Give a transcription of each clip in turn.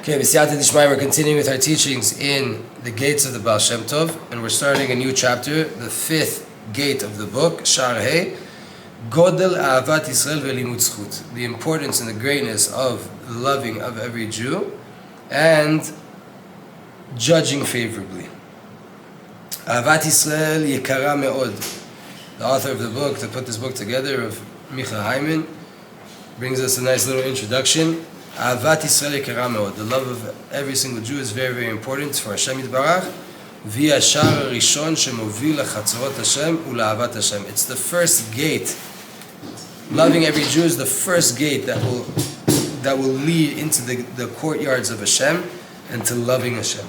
Okay, B'siyata Dishmai, we're continuing with our teachings in the gates of the Baal Shem Tov, and we're starting a new chapter, the fifth gate of the book, Sha'ar Godel Ahavat Yisrael ve'limud zchut, the importance and the greatness of the loving of every Jew and judging favorably. Ahavat Yisrael yekara me'od. The author of the book, to put this book together, of Micha Hyman, brings us a nice little introduction. Ahavat Yisrael yekara me'od. The love of every single Jew is very, very important for Hashem Yitbarach. Via Sha'ar Rishon shemovil lechatzorot Hashem u'la'avat Hashem. It's the first gate. Loving every Jew is the first gate that will lead into the courtyards of Hashem and to loving Hashem.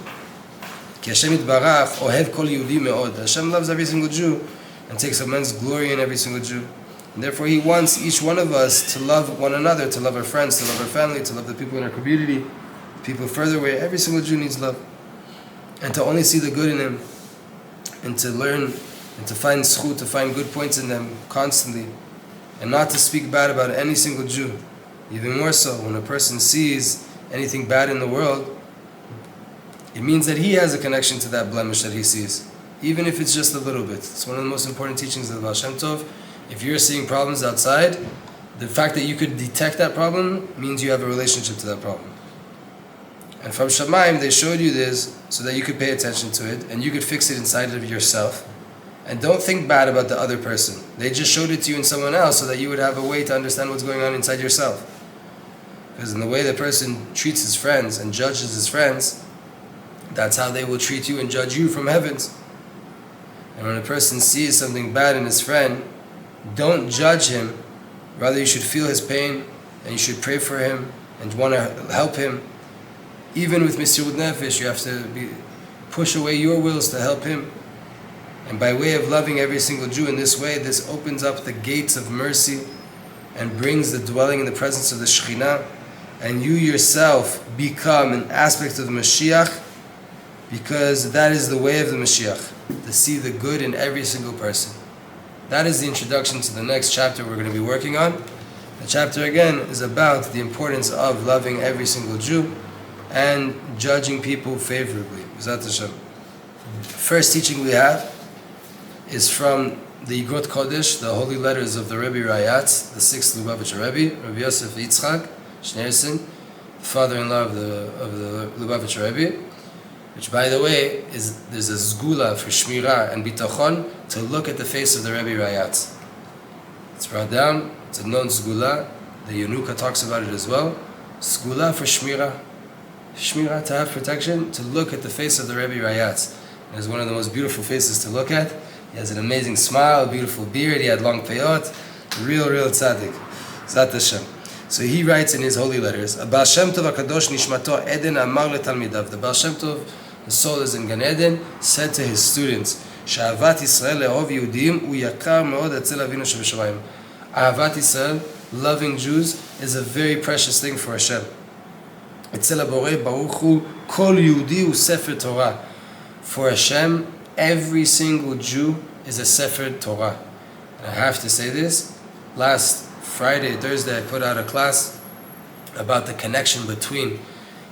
Ki Hashem Yitbarach ohev kol Yehudi me'od. Hashem loves every single Jew and takes immense glory in every single Jew. And therefore He wants each one of us to love one another, to love our friends, to love our family, to love the people in our community, people further away. Every single Jew needs love. And to only see the good in them, and to learn, and to find zchut, to find good points in them constantly, and not to speak bad about any single Jew. Even more so, when a person sees anything bad in the world, it means that he has a connection to that blemish that he sees, even if it's just a little bit. It's one of the most important teachings of the Baal Shem Tov. If you're seeing problems outside, the fact that you could detect that problem means you have a relationship to that problem. And from Shamayim, they showed you this so that you could pay attention to it and you could fix it inside of yourself. And don't think bad about the other person. They just showed it to you in someone else so that you would have a way to understand what's going on inside yourself. Because in the way the person treats his friends and judges his friends, that's how they will treat you and judge you from heavens. And when a person sees something bad in his friend, don't judge him. Rather, you should feel his pain and you should pray for him and want to help him. Even with Mesirut Nefesh, you have to push away your wills to help him. And by way of loving every single Jew in this way, this opens up the gates of mercy and brings the dwelling in the presence of the Shekhinah. And you yourself become an aspect of the Mashiach, because that is the way of the Mashiach, to see the good in every single person. That is the introduction to the next chapter we're going to be working on. The chapter again is about the importance of loving every single Jew and judging people favorably. First teaching we have is from the Igrot Kodesh, the holy letters of the Rebbe Rayatz, the sixth Lubavitcher Rebbe, Rav Itzhak Rafael, father-in-law of the Lubavitcher Rebbe, which, by the way, there's a zgula for shmirah and bitachon to look at the face of the Rebbe Rayatz. It's brought down. It's a known zgula. The Yanuka talks about it as well. Zgula for shmirah. Shmirah, to have protection, to look at the face of the Rebbe Rayatz. It's one of the most beautiful faces to look at. He has an amazing smile, a beautiful beard. He had long peyot. Real tzaddik. Zat Hashem. So he writes in his holy letters, Baal Shem Tov HaKadosh Nishmato Eden Amar LeTalmidav. The Baal Shem Tov, the soul is in Gan Eden, said to his students, Sha'avat Yisrael le'ov Yehudim u'yakar me'od etzel Avinu sheb'shamayim. Ahavat Yisrael, loving Jews, is a very precious thing for Hashem. Etzel HaBorei Baruch Hu kol Yehudi hu Sefer Torah. For Hashem, every single Jew is a Sefer Torah. And I have to say this, last Thursday, I put out a class about the connection between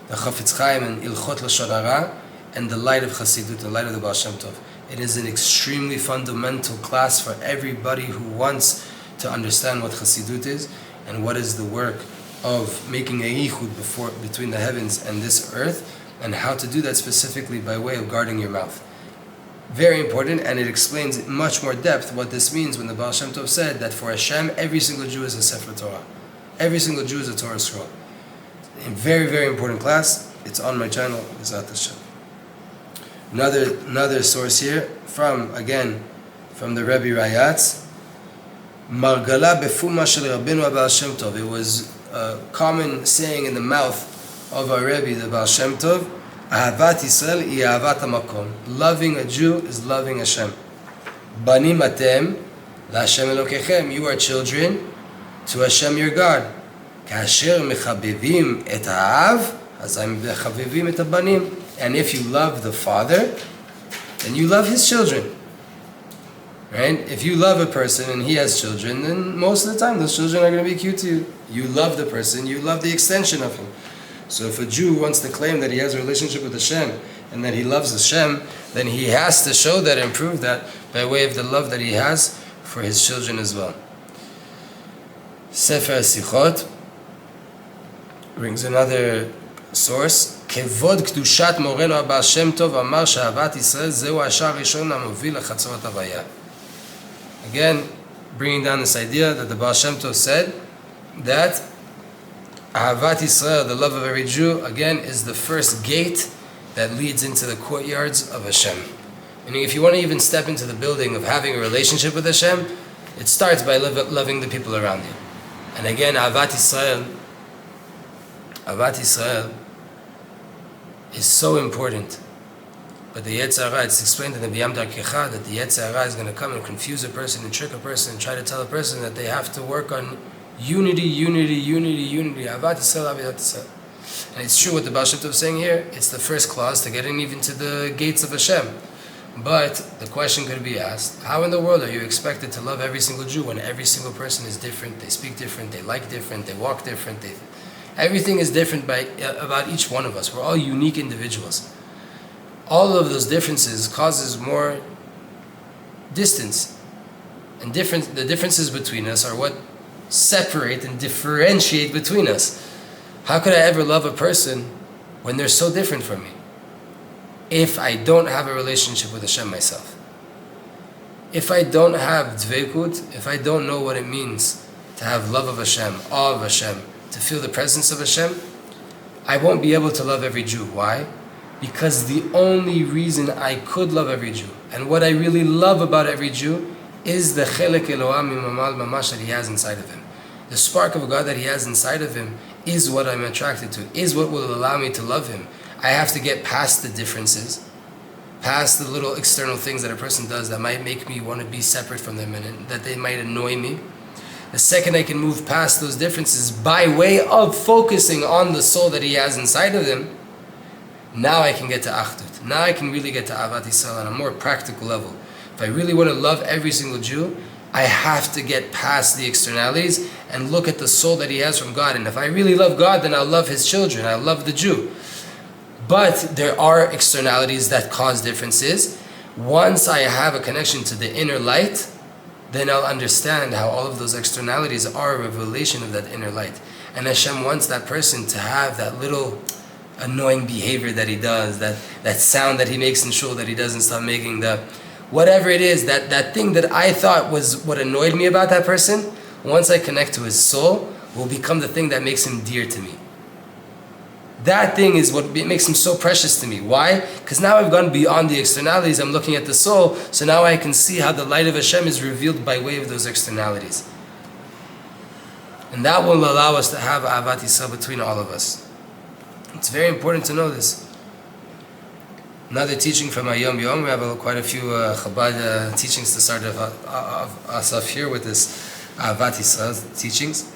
the Chafetz Chaim and Ilchot Lashon Hara and the light of Chassidut, the light of the Baal Shem Tov. It is an extremely fundamental class for everybody who wants to understand what Chassidut is and what is the work of making a HaYichud between the heavens and this earth, and how to do that specifically by way of guarding your mouth. Very important, and it explains in much more depth what this means when the Baal Shem Tov said that for Hashem, every single Jew is a Sefer Torah. Every single Jew is a Torah scroll. A very, very important class. It's on my channel, Zat Hashem. Another source here, from the Rebbe Rayatz, Margala befuma shel Rabbeinu Baal Shem Tov. It was a common saying in the mouth of our Rebbe, the Baal Shem Tov, Ahavat Yisrael hi ahavat hamakom. Loving a Jew is loving Hashem. Banim atem laHashem Elokechem. You are children to Hashem your God. Kasher mechabevim et ha'av, hazay mechabevim et habanim. And if you love the Father, then you love His children. Right? If you love a person and he has children, then most of the time those children are going to be cute to you. You love the person, you love the extension of him. So if a Jew wants to claim that he has a relationship with Hashem and that he loves Hashem, then he has to show that and prove that by way of the love that he has for his children as well. Sefer Sichot brings another source. Kevod Kedushat Moreno Baal Shem Tov Amar She'avat Yisrael Zeu Hashar Rishon HaMovil LeChatzorot Havaya. Again, bringing down this idea that the Baal Shem Tov said that Ahavat Yisrael, the love of every Jew, again, is the first gate that leads into the courtyards of Hashem. Meaning, if you want to even step into the building of having a relationship with Hashem, it starts by loving the people around you. And again, Ahavat Yisrael is so important. But the Yetzer Hara, it's explained in the B'yam Darkecha that the Yetzer Hara is going to come and confuse a person and trick a person and try to tell a person that they have to work on unity, Ahavat Yisrael, Ahavat Yisrael. And it's true what the Baal Shem Tov is saying here. It's the first clause to getting even to the gates of Hashem. But the question could be asked, how in the world are you expected to love every single Jew when every single person is different, they speak different, they like different, they walk different, everything is different about each one of us. We're all unique individuals. All of those differences causes more distance. And the differences between us are what separate and differentiate between us. How could I ever love a person when they're so different from me? If I don't have a relationship with Hashem myself. If I don't have dveikut, if I don't know what it means to have love of Hashem, awe of Hashem, to feel the presence of Hashem, I won't be able to love every Jew. Why? Because the only reason I could love every Jew, and what I really love about every Jew, is the chelek Elohim mimamal mamash that he has inside of him. The spark of God that he has inside of him is what I'm attracted to, is what will allow me to love him. I have to get past the differences, past the little external things that a person does that might make me want to be separate from them and that they might annoy me. The second I can move past those differences by way of focusing on the soul that he has inside of him, now I can get to Achdut. Now I can really get to Ahavat Yisrael on a more practical level. If I really want to love every single Jew, I have to get past the externalities and look at the soul that he has from God. And if I really love God, then I'll love his children. I'll love the Jew. But there are externalities that cause differences. Once I have a connection to the inner light, then I'll understand how all of those externalities are a revelation of that inner light. And Hashem wants that person to have that little annoying behavior that he does, that sound that he makes in shul that he doesn't stop making, whatever it is, that thing that I thought was what annoyed me about that person, once I connect to his soul, will become the thing that makes him dear to me. That thing is what makes him so precious to me. Why? Because now I've gone beyond the externalities, I'm looking at the soul, so now I can see how the light of Hashem is revealed by way of those externalities. And that will allow us to have Ahavat Yisrael between all of us. It's very important to know this. Another teaching from Hayom Yom. We have quite a few Chabad teachings to start us off here with this Ahavat Yisrael teachings.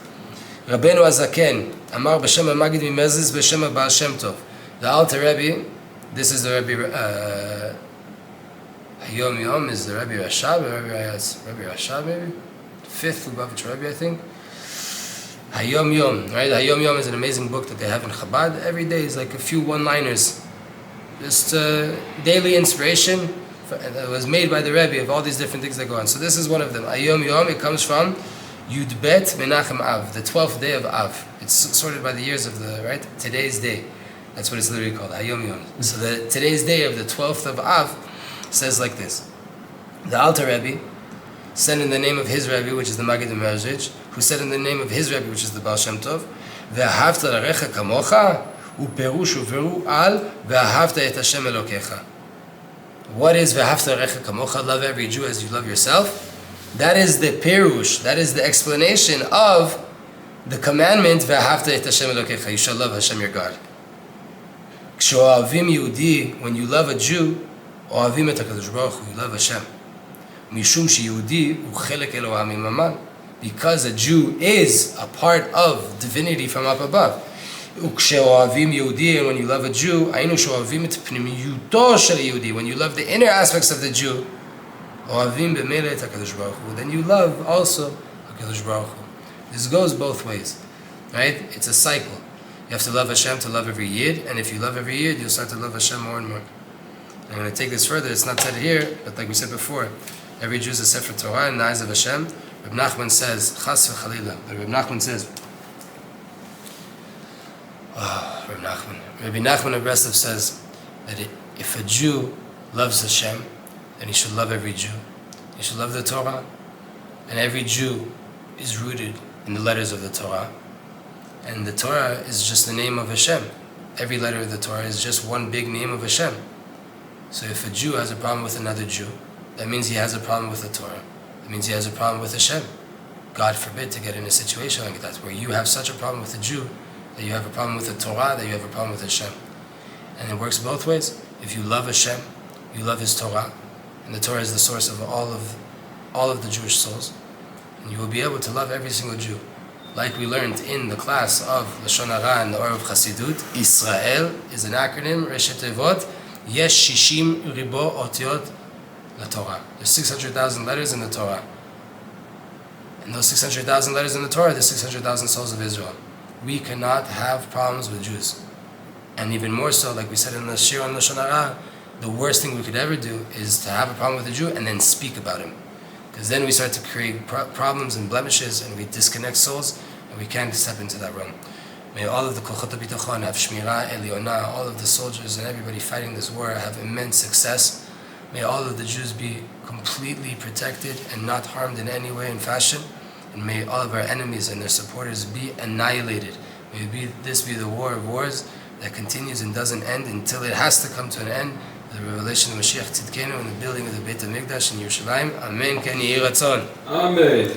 Rabbeinu Azaken Amar b'shem Magid Mimezis b'shem Baal Shem Tov. The Alter Rebbe, this is the Rebbe Hayom Yom is the Rebbe Rashab, Rebbe Rashab maybe? Fifth Lubavitch Rebbe, I think. Hayom Yom, right? Hayom Yom is an amazing book that they have in Chabad. Every day is like a few one-liners. Just daily inspiration that was made by the Rebbe of all these different things that go on. So this is one of them. Hayom Yom, it comes from Yud Bet Menachem Av, the 12th day of Av. It's sorted by the years of today's day. That's what it's literally called, Hayom Yom. So today's day of the 12th of Av says like this. The Alter Rebbe said in the name of his Rebbe, which is the Magid Mezrich, who said in the name of his Rebbe, which is the Baal Shem Tov, Ve'ahavta l'recha kamocha, u'perush u'veru al, ve'ahavta et Hashem Elokecha. What is Ve'ahavta l'recha kamocha? Love every Jew as you love yourself. That is the perush, that is the explanation of the commandment, Ve'ahavta et Hashem Elokecha, you shall love Hashem your God. K'sho'avim Yehudi, when you love a Jew, O'avim et HaKadosh Baruch Hu, you love Hashem. Mishum sheYehudi hu chelek Elohim mimamal, because a Jew is a part of divinity from up above. Ukshe'ohavim Yehudi, and when you love a Jew, ainu she'ohavim et pnimiyuto shel Yehudi, when you love the inner aspects of the Jew, ohavim b'mele et HaKadosh Baruch Hu, then you love also HaKadosh Baruch Hu. This goes both ways, right? It's a cycle. You have to love Hashem to love every Yid, and if you love every Yid, you'll start to love Hashem more and more. I'm going to take this further. It's not said here, but like we said before, every Jew is a sefer Torah in the eyes of Hashem. Reb Nachman says, Chas v'chalila. But Reb Nachman says, Rabbi Nachman of Breslov says that if a Jew loves Hashem, then he should love every Jew. He should love the Torah, and every Jew is rooted in the letters of the Torah. And the Torah is just the name of Hashem. Every letter of the Torah is just one big name of Hashem. So if a Jew has a problem with another Jew, that means he has a problem with the Torah. That means he has a problem with Hashem. God forbid to get in a situation like that, where you have such a problem with a Jew, that you have a problem with the Torah, that you have a problem with Hashem. And it works both ways. If you love Hashem, you love His Torah, and the Torah is the source of all of the Jewish souls, and you will be able to love every single Jew. Like we learned in the class of Lashon Hara and the Or of Chassidut, Israel is an acronym, Reshet Tevot, Yesh Shishim Ribo Otiot La Torah. There's 600,000 letters in the Torah. And those 600,000 letters in the Torah, there's 600,000 souls of Israel. We cannot have problems with Jews. And even more so, like we said in the Shir on Lashon Hara, the worst thing we could ever do is to have a problem with a Jew and then speak about him. Because then we start to create problems and blemishes, and we disconnect souls, and we can't step into that realm. May all of the Kochot HaBitachon have Shmirah, Eliyahu, all of the soldiers and everybody fighting this war have immense success. May all of the Jews be completely protected and not harmed in any way and fashion. And may all of our enemies and their supporters be annihilated. May this be the war of wars that continues and doesn't end until it has to come to an end. The revelation of Mashiach Tzidkenu and the building of the Beit HaMikdash in Yerushalayim. Amen. Ken Yehi Ratzon. Amen.